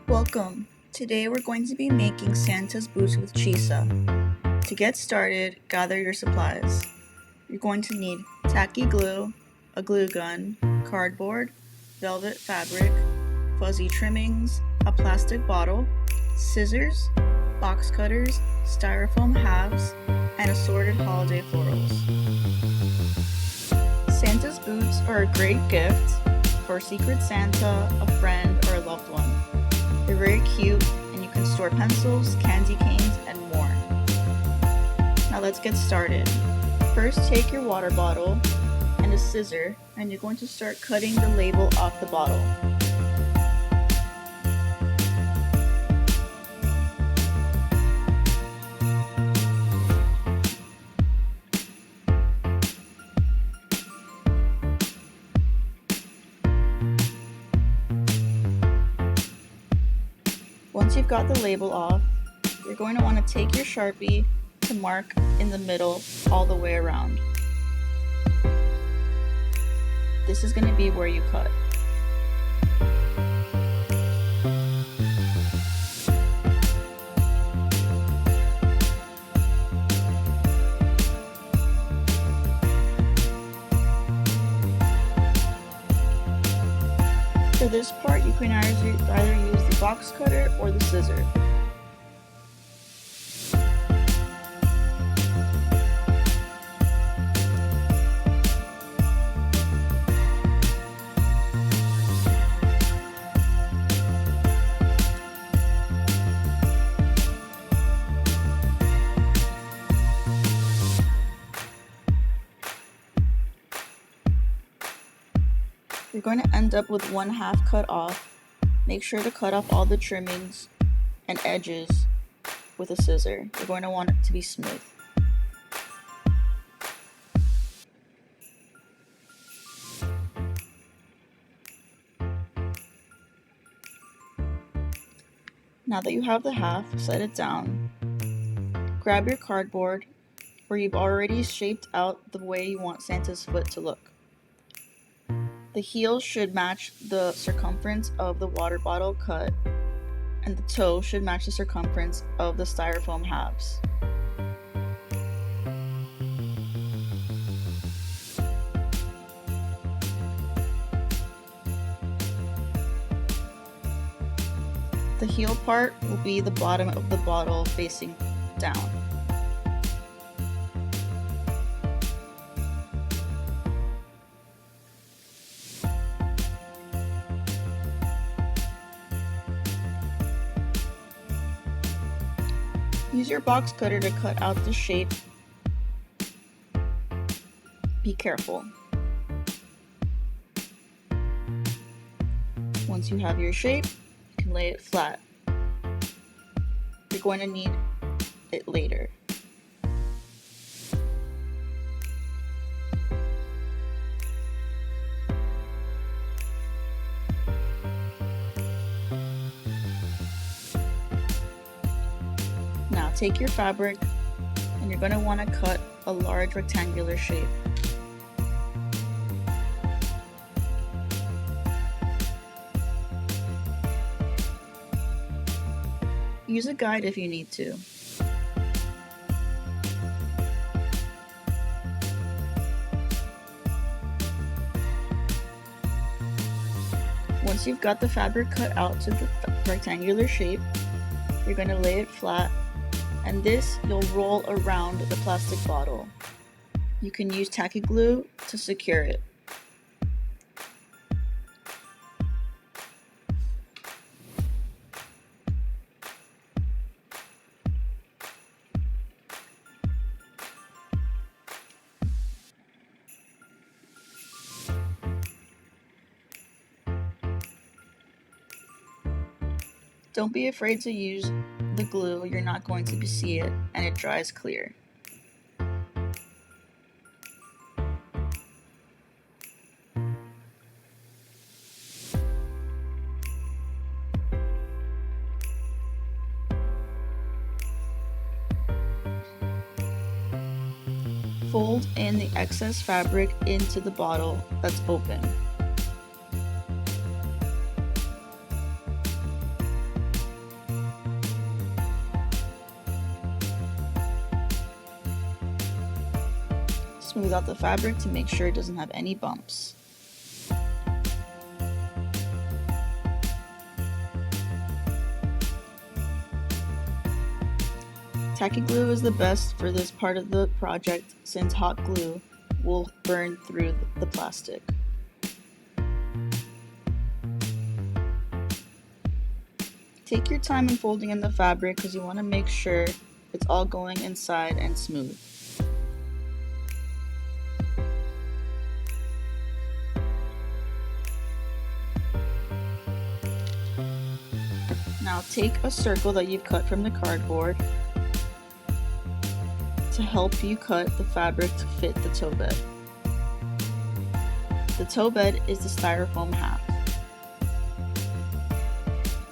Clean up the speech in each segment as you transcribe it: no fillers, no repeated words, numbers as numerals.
Welcome! Today we're going to be making Santa's boots with Chiza. To get started, gather your supplies. You're going to need tacky glue, a glue gun, cardboard, velvet fabric, fuzzy trimmings, a plastic bottle, scissors, box cutters, styrofoam halves, and assorted holiday florals. Santa's boots are a great gift for a Secret Santa, a friend, or a loved one. They're very cute, and you can store pencils, candy canes, and more. Now let's get started. First, take your water bottle and a scissor, and you're going to start cutting the label off the bottle. Once you've got the label off, you're going to want to take your Sharpie to mark in the middle all the way around. This is going to be where you cut. For this part, you can either use the box cutter or the scissor. You're going to end up with one half cut off. Make sure to cut off all the trimmings and edges with a scissor. You're going to want it to be smooth. Now that you have the half, set it down. Grab your cardboard where you've already shaped out the way you want Santa's foot to look. The heel should match the circumference of the water bottle cut, and the toe should match the circumference of the styrofoam halves. The heel part will be the bottom of the bottle facing down. Use your box cutter to cut out the shape. Be careful. Once you have your shape, you can lay it flat. You're going to need it later. Now take your fabric and you're going to want to cut a large rectangular shape. Use a guide if you need to. Once you've got the fabric cut out to the rectangular shape, you're going to lay it flat, and this you'll roll around the plastic bottle. You can use tacky glue to secure it. Don't be afraid to use the glue, you're not going to see it, and it dries clear. Fold in the excess fabric into the bottle that's open. smooth out the fabric to make sure it doesn't have any bumps. Tacky glue is the best for this part of the project since hot glue will burn through the plastic. Take your time in folding in the fabric because you want to make sure it's all going inside and smooth. Now take a circle that you've cut from the cardboard to help you cut the fabric to fit the toe bed. The toe bed is the styrofoam half.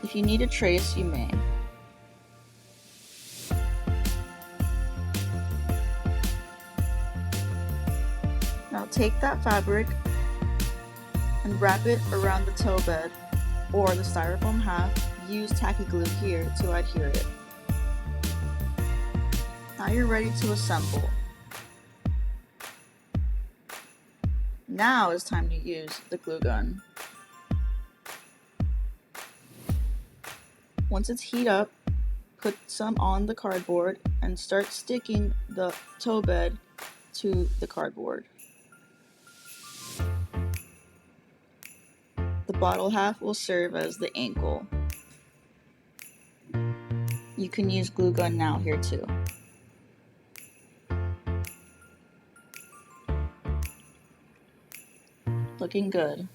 If you need a trace, you may. Now take that fabric and wrap it around the toe bed or the styrofoam half. Use tacky glue here to adhere it. Now you're ready to assemble. Now it's time to use the glue gun. Once it's heat up, put some on the cardboard and start sticking the toe bed to the cardboard. The bottle half will serve as the ankle. You can use glue gun now here too. Looking good.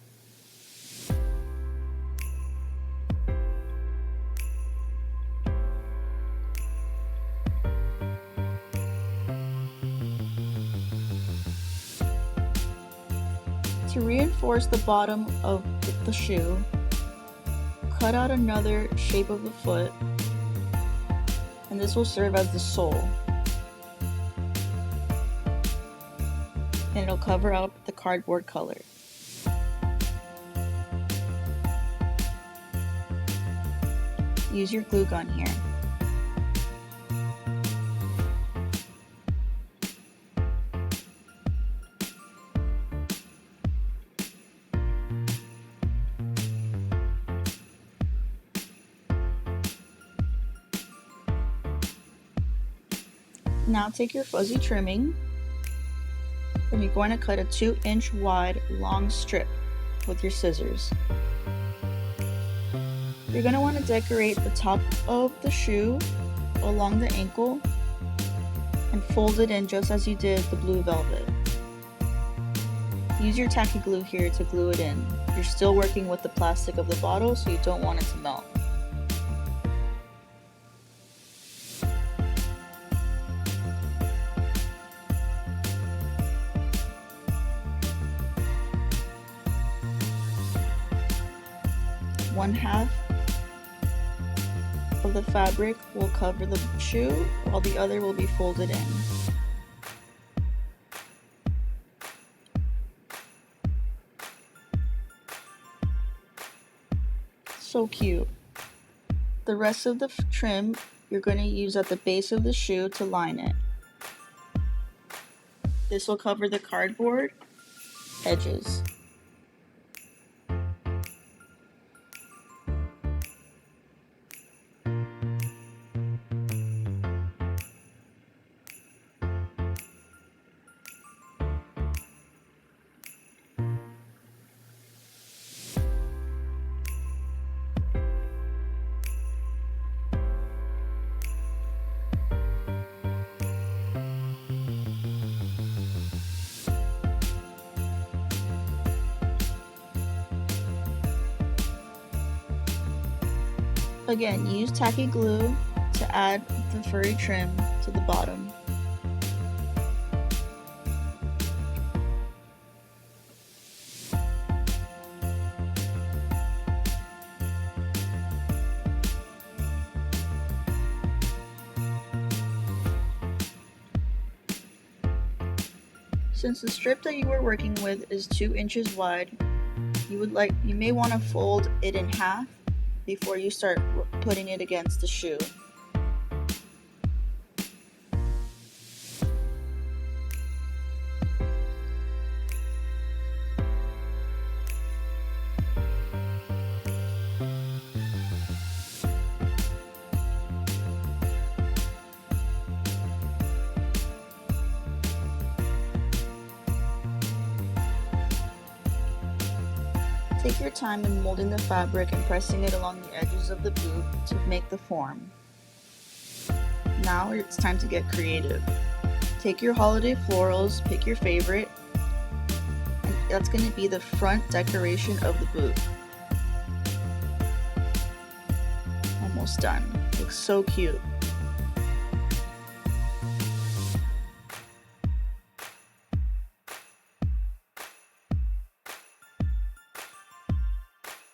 To reinforce the bottom of the shoe, cut out another shape of the foot, and this will serve as the sole. And it'll cover up the cardboard color. Use your glue gun here. Now take your fuzzy trimming and you're going to cut a 2-inch wide long strip with your scissors. You're going to want to decorate the top of the shoe along the ankle and fold it in just as you did the blue velvet. Use your tacky glue here to glue it in. You're still working with the plastic of the bottle, so you don't want it to melt. One half of the fabric will cover the shoe, while the other will be folded in. So cute. The rest of the trim you're going to use at the base of the shoe to line it. This will cover the cardboard edges. Again, use tacky glue to add the furry trim to the bottom. Since the strip that you were working with is 2 inches wide, you may want to fold it in half before you start putting it against the shoe. Take your time in molding the fabric and pressing it along the edges of the boot to make the form. Now it's time to get creative. Take your holiday florals, pick your favorite, and that's going to be the front decoration of the boot. Almost done. Looks so cute.